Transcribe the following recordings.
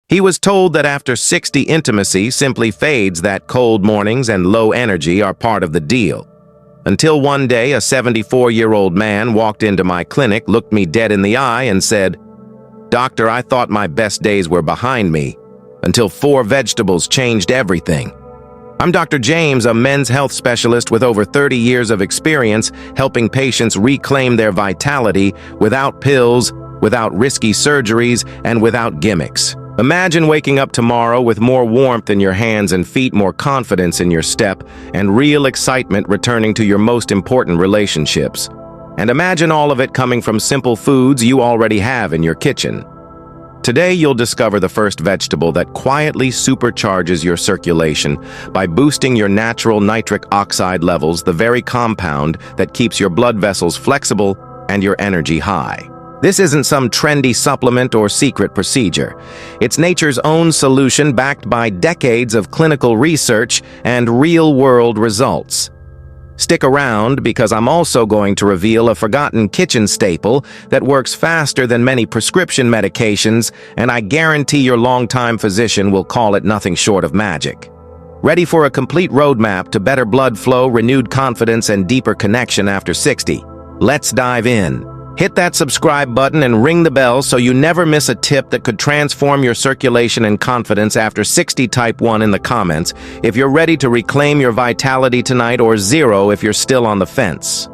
He was told that after 60, intimacy simply fades, that cold mornings and low energy are part of the deal. Until one day, a 74-year-old man walked into my clinic, looked me dead in the eye, and said, "Doctor, I thought my best days were behind me, until 4 vegetables changed everything." I'm Dr. James, a men's health specialist with over 30 years of experience helping patients reclaim their vitality without pills, without risky surgeries, and without gimmicks. Imagine waking up tomorrow with more warmth in your hands and feet, more confidence in your step, and real excitement returning to your most important relationships. And imagine all of it coming from simple foods you already have in your kitchen. Today, you'll discover the first vegetable that quietly supercharges your circulation by boosting your natural nitric oxide levels, the very compound that keeps your blood vessels flexible and your energy high. This isn't some trendy supplement or secret procedure. It's nature's own solution backed by decades of clinical research and real-world results. Stick around because I'm also going to reveal a forgotten kitchen staple that works faster than many prescription medications, and I guarantee your longtime physician will call it nothing short of magic. Ready for a complete roadmap to better blood flow, renewed confidence, and deeper connection after 60? Let's dive in. Hit that subscribe button and ring the bell so you never miss a tip that could transform your circulation and confidence after 60. Type 1 in the comments if you're ready to reclaim your vitality tonight, or 0 if you're still on the fence.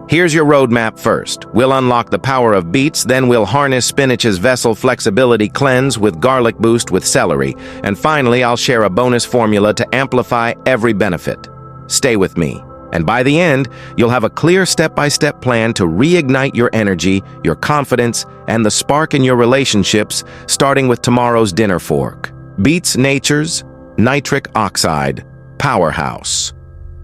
Here's your roadmap. First, we'll unlock the power of beets, then we'll harness spinach's vessel flexibility cleanse with garlic boost with celery, and finally I'll share a bonus formula to amplify every benefit. Stay with me. And by the end, you'll have a clear step-by-step plan to reignite your energy, your confidence, and the spark in your relationships, starting with tomorrow's dinner fork. Beets Nature's Nitric Oxide Powerhouse.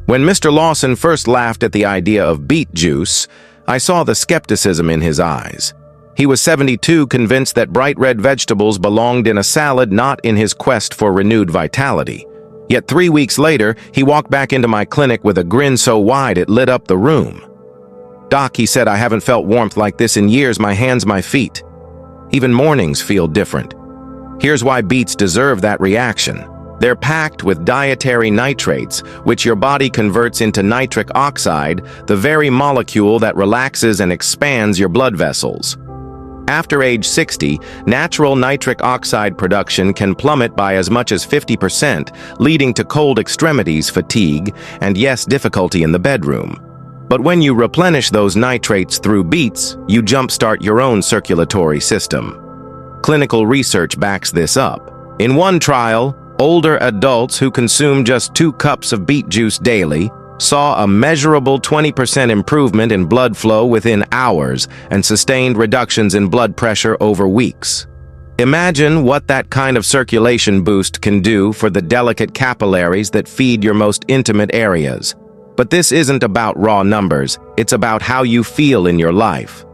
When Mr. Lawson first laughed at the idea of beet juice, I saw the skepticism in his eyes. He was 72, convinced that bright red vegetables belonged in a salad, not in his quest for renewed vitality. Yet 3 weeks later, he walked back into my clinic with a grin so wide it lit up the room. "Doc," he said, "I haven't felt warmth like this in years, my hands, my feet. Even mornings feel different." Here's why beets deserve that reaction. They're packed with dietary nitrates, which your body converts into nitric oxide, the very molecule that relaxes and expands your blood vessels. After age 60, natural nitric oxide production can plummet by as much as 50%, leading to cold extremities, fatigue, and yes, difficulty in the bedroom. But when you replenish those nitrates through beets, you jumpstart your own circulatory system. Clinical research backs this up. In one trial, older adults who consumed just 2 cups of beet juice daily saw a measurable 20% improvement in blood flow within hours and sustained reductions in blood pressure over weeks. Imagine what that kind of circulation boost can do for the delicate capillaries that feed your most intimate areas. But this isn't about raw numbers, it's about how you feel in your life.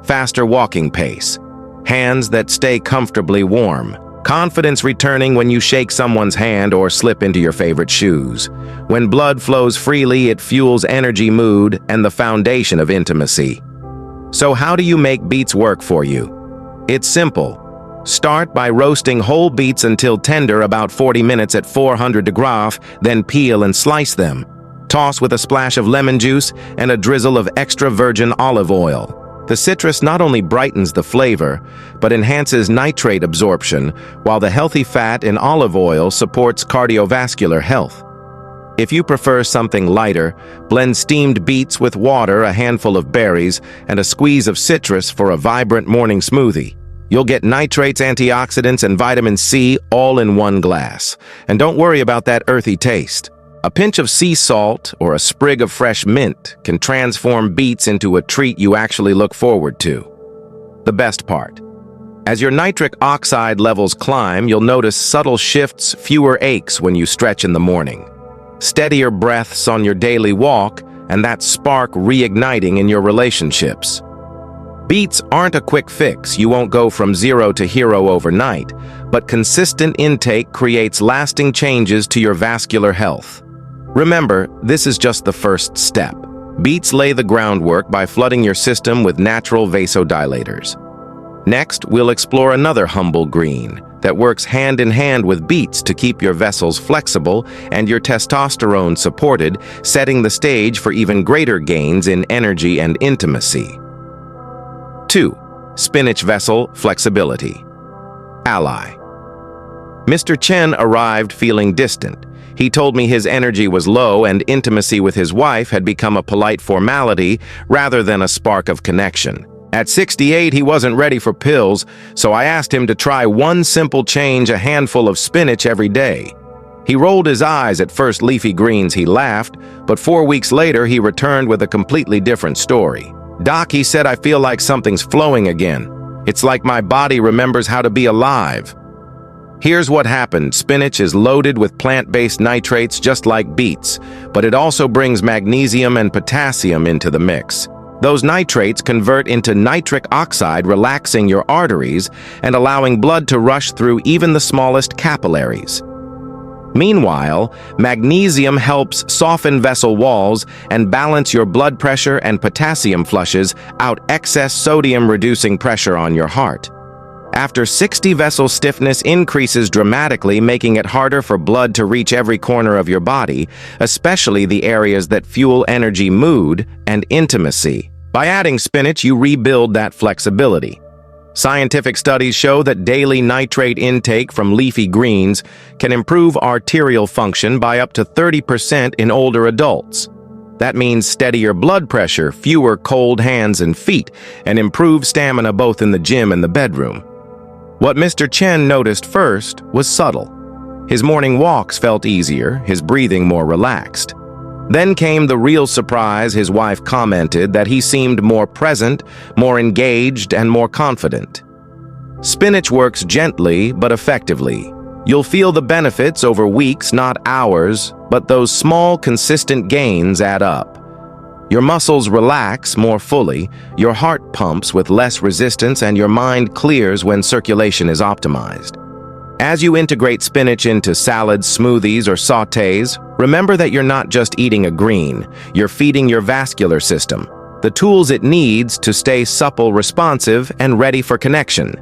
Faster walking pace, hands that stay comfortably warm, confidence returning when you shake someone's hand or slip into your favorite shoes. When blood flows freely, it fuels energy, mood, and the foundation of intimacy. So how do you make beets work for you? It's simple. Start by roasting whole beets until tender, about 40 minutes at 400 degrees, then peel and slice them. Toss with a splash of lemon juice and a drizzle of extra virgin olive oil. The citrus not only brightens the flavor, but enhances nitrate absorption, while the healthy fat in olive oil supports cardiovascular health. If you prefer something lighter, blend steamed beets with water, a handful of berries, and a squeeze of citrus for a vibrant morning smoothie. You'll get nitrates, antioxidants, and vitamin C all in one glass. And don't worry about that earthy taste. A pinch of sea salt or a sprig of fresh mint can transform beets into a treat you actually look forward to. The best part: as your nitric oxide levels climb, you'll notice subtle shifts, fewer aches when you stretch in the morning, steadier breaths on your daily walk, and that spark reigniting in your relationships. Beets aren't a quick fix. You won't go from 0 to hero overnight, but consistent intake creates lasting changes to your vascular health. Remember, this is just the first step. Beets lay the groundwork by flooding your system with natural vasodilators. Next, we'll explore another humble green, that works hand in hand with beets to keep your vessels flexible and your testosterone supported, setting the stage for even greater gains in energy and intimacy. 2. Spinach vessel flexibility. Ally. Mr. Chen arrived feeling distant. He told me his energy was low and intimacy with his wife had become a polite formality rather than a spark of connection. At 68, he wasn't ready for pills, so I asked him to try one simple change: a handful of spinach every day. He rolled his eyes at first leafy greens. He laughed, but 4 weeks later he returned with a completely different story. "Doc," he said, "I feel like something's flowing again. It's like my body remembers how to be alive." Here's what happened. Spinach is loaded with plant-based nitrates just like beets, but it also brings magnesium and potassium into the mix. Those nitrates convert into nitric oxide, relaxing your arteries and allowing blood to rush through even the smallest capillaries. Meanwhile, magnesium helps soften vessel walls and balance your blood pressure, and potassium flushes out excess sodium, reducing pressure on your heart. After 60, vessel stiffness increases dramatically, making it harder for blood to reach every corner of your body, especially the areas that fuel energy, mood, and intimacy. By adding spinach, you rebuild that flexibility. Scientific studies show that daily nitrate intake from leafy greens can improve arterial function by up to 30% in older adults. That means steadier blood pressure, fewer cold hands and feet, and improved stamina both in the gym and the bedroom. What Mr. Chen noticed first was subtle. His morning walks felt easier, his breathing more relaxed. Then came the real surprise. His wife commented that he seemed more present, more engaged, and more confident. Spinach works gently but effectively. You'll feel the benefits over weeks, not hours, but those small, consistent gains add up. Your muscles relax more fully, your heart pumps with less resistance, and your mind clears when circulation is optimized. As you integrate spinach into salads, smoothies, or sautés, remember that you're not just eating a green, you're feeding your vascular system the tools it needs to stay supple, responsive, and ready for connection.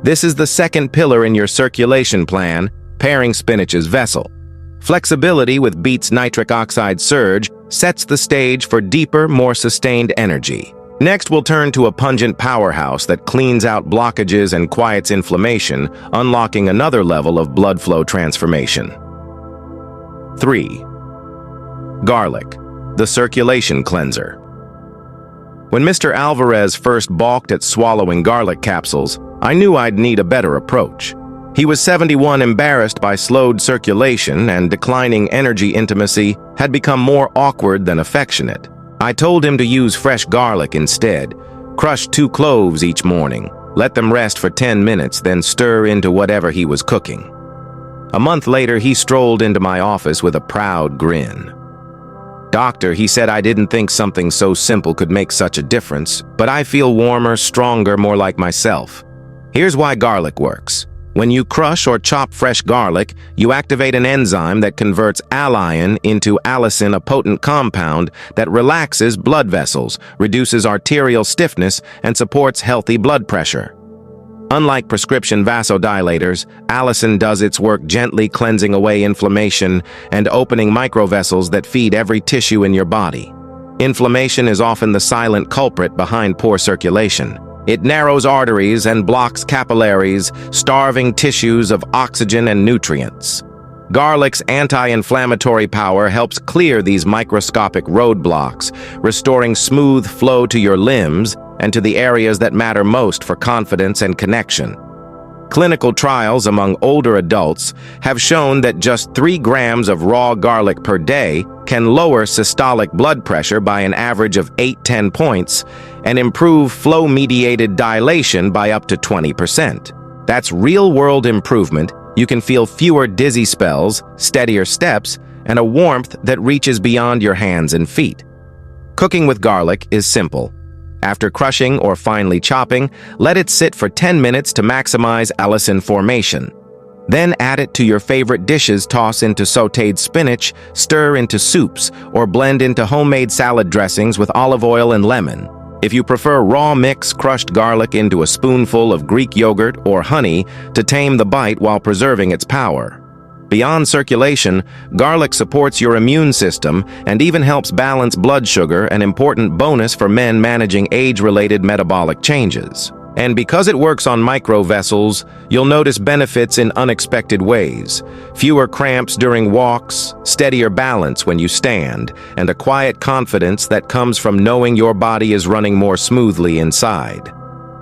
This is the second pillar in your circulation plan, pairing spinach's vessel. Flexibility with Beets' nitric oxide surge sets the stage for deeper, more sustained energy. Next, we'll turn to a pungent powerhouse that cleans out blockages and quiets inflammation, unlocking another level of blood flow transformation. 3. Garlic, the circulation cleanser. When Mr. Alvarez first balked at swallowing garlic capsules, I knew I'd need a better approach. He was 71, embarrassed by slowed circulation, and declining energy. Intimacy had become more awkward than affectionate. I told him to use fresh garlic instead. Crush 2 cloves each morning, let them rest for 10 minutes, then stir into whatever he was cooking. A month later, he strolled into my office with a proud grin. "Doctor," he said, "I didn't think something so simple could make such a difference, but I feel warmer, stronger, more like myself." Here's why garlic works. When you crush or chop fresh garlic, you activate an enzyme that converts alliin into allicin, a potent compound that relaxes blood vessels, reduces arterial stiffness, and supports healthy blood pressure. Unlike prescription vasodilators, allicin does its work gently, cleansing away inflammation and opening microvessels that feed every tissue in your body. Inflammation is often the silent culprit behind poor circulation. It narrows arteries and blocks capillaries, starving tissues of oxygen and nutrients. Garlic's anti-inflammatory power helps clear these microscopic roadblocks, restoring smooth flow to your limbs and to the areas that matter most for confidence and connection. Clinical trials among older adults have shown that just 3 grams of raw garlic per day can lower systolic blood pressure by an average of 8–10 points and improve flow-mediated dilation by up to 20%. That's real-world improvement. You can feel fewer dizzy spells, steadier steps, and a warmth that reaches beyond your hands and feet. Cooking with garlic is simple. After crushing or finely chopping, let it sit for 10 minutes to maximize allicin formation. Then add it to your favorite dishes. Toss into sautéed spinach, stir into soups, or blend into homemade salad dressings with olive oil and lemon. If you prefer raw, mix crushed garlic into a spoonful of Greek yogurt or honey to tame the bite while preserving its power. Beyond circulation, garlic supports your immune system and even helps balance blood sugar, an important bonus for men managing age-related metabolic changes. And because it works on microvessels, you'll notice benefits in unexpected ways. Fewer cramps during walks, steadier balance when you stand, and a quiet confidence that comes from knowing your body is running more smoothly inside.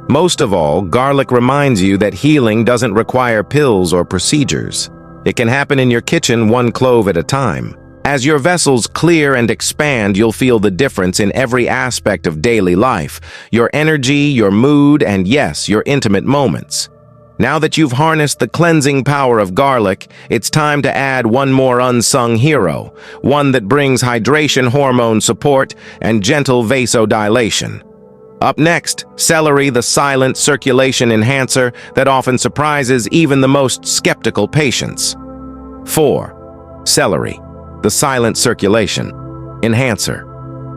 Most of all, garlic reminds you that healing doesn't require pills or procedures. It can happen in your kitchen, one clove at a time. As your vessels clear and expand, you'll feel the difference in every aspect of daily life, your energy, your mood, and yes, your intimate moments. Now that you've harnessed the cleansing power of garlic, it's time to add one more unsung hero, one that brings hydration, hormone support, and gentle vasodilation. Up next, celery, the silent circulation enhancer that often surprises even the most skeptical patients. 4. Celery, the silent circulation enhancer.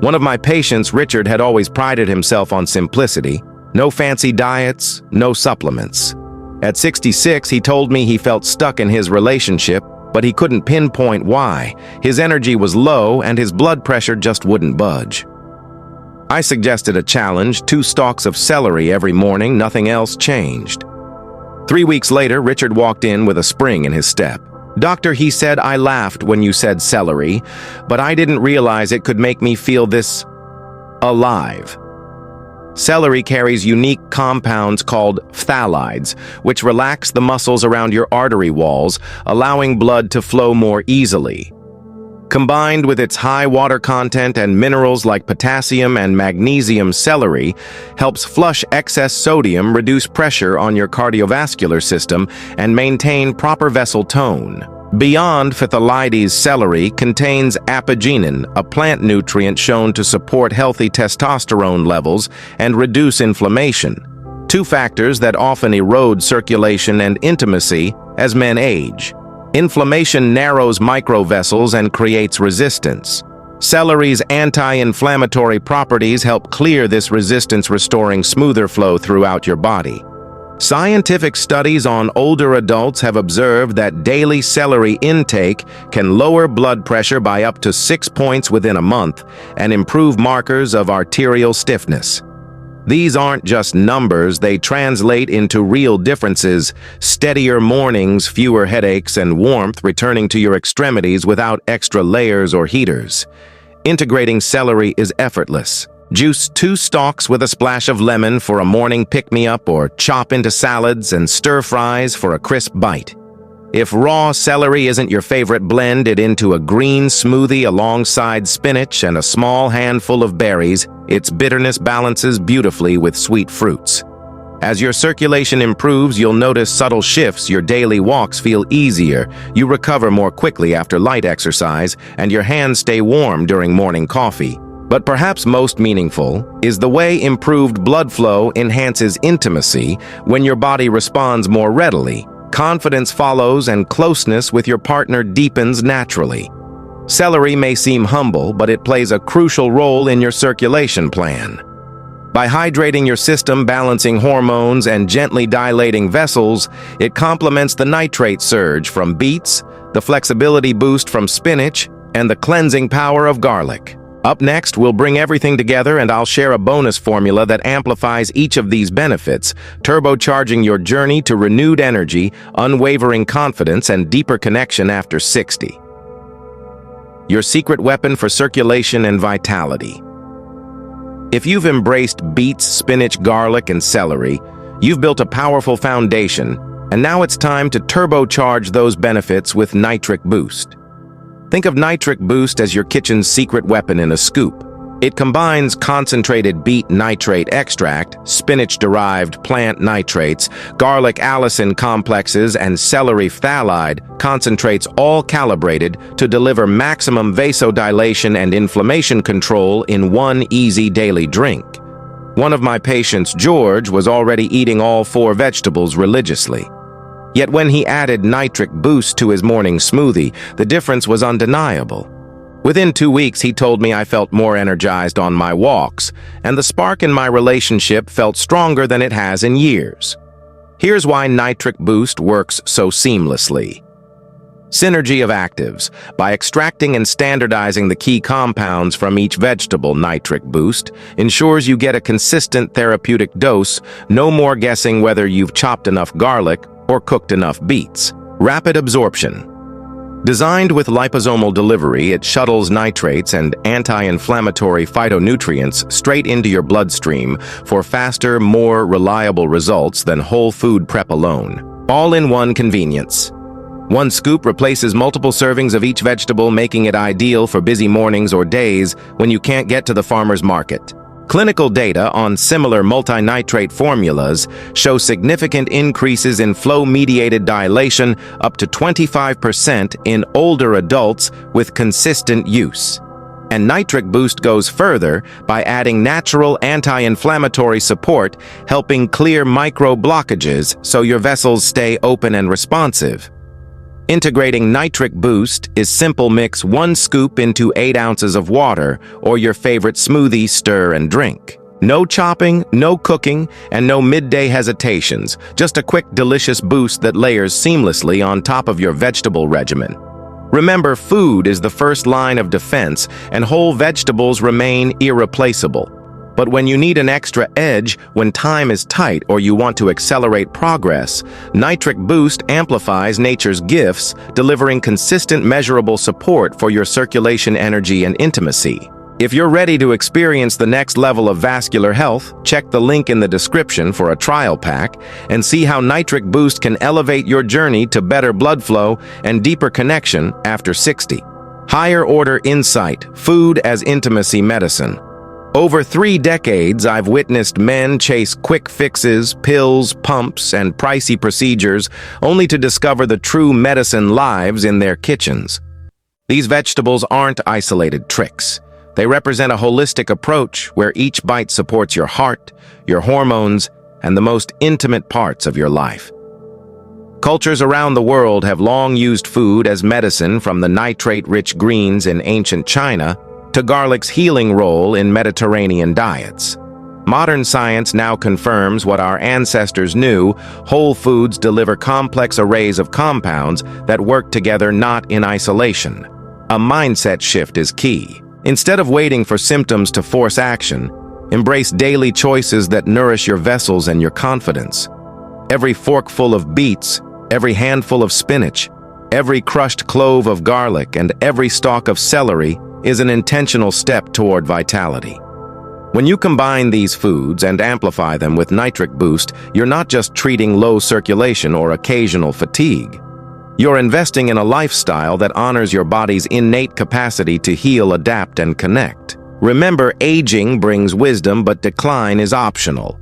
One of my patients, Richard, had always prided himself on simplicity. No fancy diets, no supplements. At 66, he told me he felt stuck in his relationship, but he couldn't pinpoint why. His energy was low and his blood pressure just wouldn't budge. I suggested a challenge, 2 stalks of celery every morning, nothing else changed. 3 weeks later, Richard walked in with a spring in his step. "Doctor," he said, "I laughed when you said celery, but I didn't realize it could make me feel this alive." Celery carries unique compounds called phthalides, which relax the muscles around your artery walls, allowing blood to flow more easily. Combined with its high water content and minerals like potassium and magnesium, celery helps flush excess sodium, reduce pressure on your cardiovascular system, and maintain proper vessel tone. Beyond phthalides, celery contains apigenin, a plant nutrient shown to support healthy testosterone levels and reduce inflammation, 2 factors that often erode circulation and intimacy as men age. Inflammation narrows microvessels and creates resistance. Celery's anti-inflammatory properties help clear this resistance, restoring smoother flow throughout your body. Scientific studies on older adults have observed that daily celery intake can lower blood pressure by up to 6 points within a month and improve markers of arterial stiffness. These aren't just numbers, they translate into real differences: steadier mornings, fewer headaches, and warmth returning to your extremities without extra layers or heaters. Integrating celery is effortless. Juice 2 stalks with a splash of lemon for a morning pick-me-up, or chop into salads and stir-fries for a crisp bite. If raw celery isn't your favorite, blend it into a green smoothie alongside spinach and a small handful of berries. Its bitterness balances beautifully with sweet fruits. As your circulation improves, you'll notice subtle shifts. Your daily walks feel easier, you recover more quickly after light exercise, and your hands stay warm during morning coffee. But perhaps most meaningful is the way improved blood flow enhances intimacy. When your body responds more readily, confidence follows and closeness with your partner deepens naturally. Celery may seem humble, but it plays a crucial role in your circulation plan. By hydrating your system, balancing hormones, and gently dilating vessels, it complements the nitrate surge from beets, the flexibility boost from spinach, and the cleansing power of garlic. Up next, we'll bring everything together and I'll share a bonus formula that amplifies each of these benefits, turbocharging your journey to renewed energy, unwavering confidence, and deeper connection after 60. Your secret weapon for circulation and vitality. If you've embraced beets, spinach, garlic, and celery, you've built a powerful foundation, and now it's time to turbocharge those benefits with Nitric Boost. Think of Nitric Boost as your kitchen's secret weapon in a scoop. It combines concentrated beet nitrate extract, spinach-derived plant nitrates, garlic allicin complexes, and celery phthalide concentrates, all calibrated to deliver maximum vasodilation and inflammation control in one easy daily drink. One of my patients, George, was already eating all 4 vegetables religiously. Yet when he added Nitric Boost to his morning smoothie, the difference was undeniable. Within 2 weeks, he told me I felt more energized on my walks, and the spark in my relationship felt stronger than it has in years. Here's why Nitric Boost works so seamlessly. Synergy of actives. By extracting and standardizing the key compounds from each vegetable, Nitric Boost ensures you get a consistent therapeutic dose, no more guessing whether you've chopped enough garlic or cooked enough beets. Rapid absorption. Designed with liposomal delivery, it shuttles nitrates and anti-inflammatory phytonutrients straight into your bloodstream for faster, more reliable results than whole food prep alone. All-in-one convenience. One scoop replaces multiple servings of each vegetable, making it ideal for busy mornings or days when you can't get to the farmer's market. Clinical data on similar multinitrate formulas show significant increases in flow-mediated dilation up to 25% in older adults with consistent use. And Nitric Boost goes further by adding natural anti-inflammatory support, helping clear micro-blockages so your vessels stay open and responsive. Integrating Nitric Boost is simple. Mix 1 scoop into 8 ounces of water or your favorite smoothie, stir and drink. No chopping, no cooking, and no midday hesitations. Just a quick, delicious boost that layers seamlessly on top of your vegetable regimen. Remember, food is the first line of defense, and whole vegetables remain irreplaceable. But when you need an extra edge, when time is tight or you want to accelerate progress, Nitric Boost amplifies nature's gifts, delivering consistent, measurable support for your circulation, energy, and intimacy. If you're ready to experience the next level of vascular health, check the link in the description for a trial pack and see how Nitric Boost can elevate your journey to better blood flow and deeper connection after 60. Higher order insight, food as intimacy medicine. Over 3 decades, I've witnessed men chase quick fixes, pills, pumps, and pricey procedures only to discover the true medicine lives in their kitchens. These vegetables aren't isolated tricks. They represent a holistic approach where each bite supports your heart, your hormones, and the most intimate parts of your life. Cultures around the world have long used food as medicine, from the nitrate-rich greens in ancient China to garlic's healing role in Mediterranean diets. Modern science now confirms what our ancestors knew: whole foods deliver complex arrays of compounds that work together, not in isolation. A mindset shift is key. Instead of waiting for symptoms to force action, embrace daily choices that nourish your vessels and your confidence. Every forkful of beets, every handful of spinach, every crushed clove of garlic, and every stalk of celery is an intentional step toward vitality. When you combine these foods and amplify them with Nitric Boost, you're not just treating low circulation or occasional fatigue. You're investing in a lifestyle that honors your body's innate capacity to heal, adapt, and connect. Remember, aging brings wisdom, but decline is optional.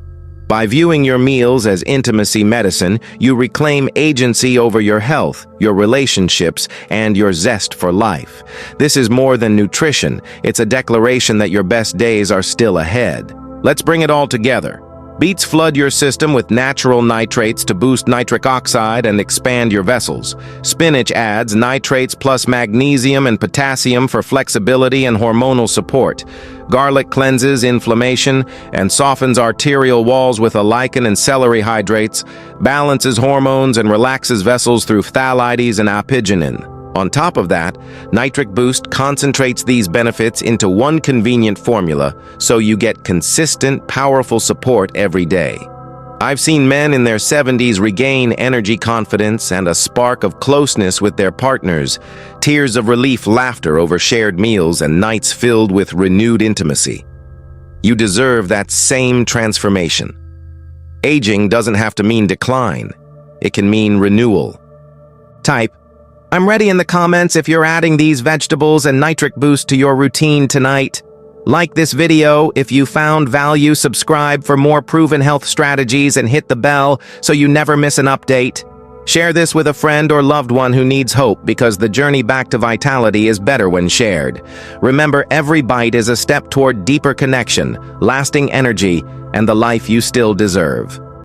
By viewing your meals as intimacy medicine, you reclaim agency over your health, your relationships, and your zest for life. This is more than nutrition. It's a declaration that your best days are still ahead. Let's bring it all together. Beets flood your system with natural nitrates to boost nitric oxide and expand your vessels. Spinach adds nitrates plus magnesium and potassium for flexibility and hormonal support. Garlic cleanses inflammation and softens arterial walls with a lichen, and celery hydrates, balances hormones, and relaxes vessels through phthalides and apigenin. On top of that, Nitric Boost concentrates these benefits into one convenient formula, so you get consistent, powerful support every day. I've seen men in their 70s regain energy, confidence, and a spark of closeness with their partners, tears of relief, laughter over shared meals, and nights filled with renewed intimacy. You deserve that same transformation. Aging doesn't have to mean decline. It can mean renewal. Type "I'm ready" in the comments if you're adding these vegetables and Nitric Boost to your routine tonight. Like this video if you found value, subscribe for more proven health strategies, and hit the bell so you never miss an update. Share this with a friend or loved one who needs hope, because the journey back to vitality is better when shared. Remember, every bite is a step toward deeper connection, lasting energy, and the life you still deserve.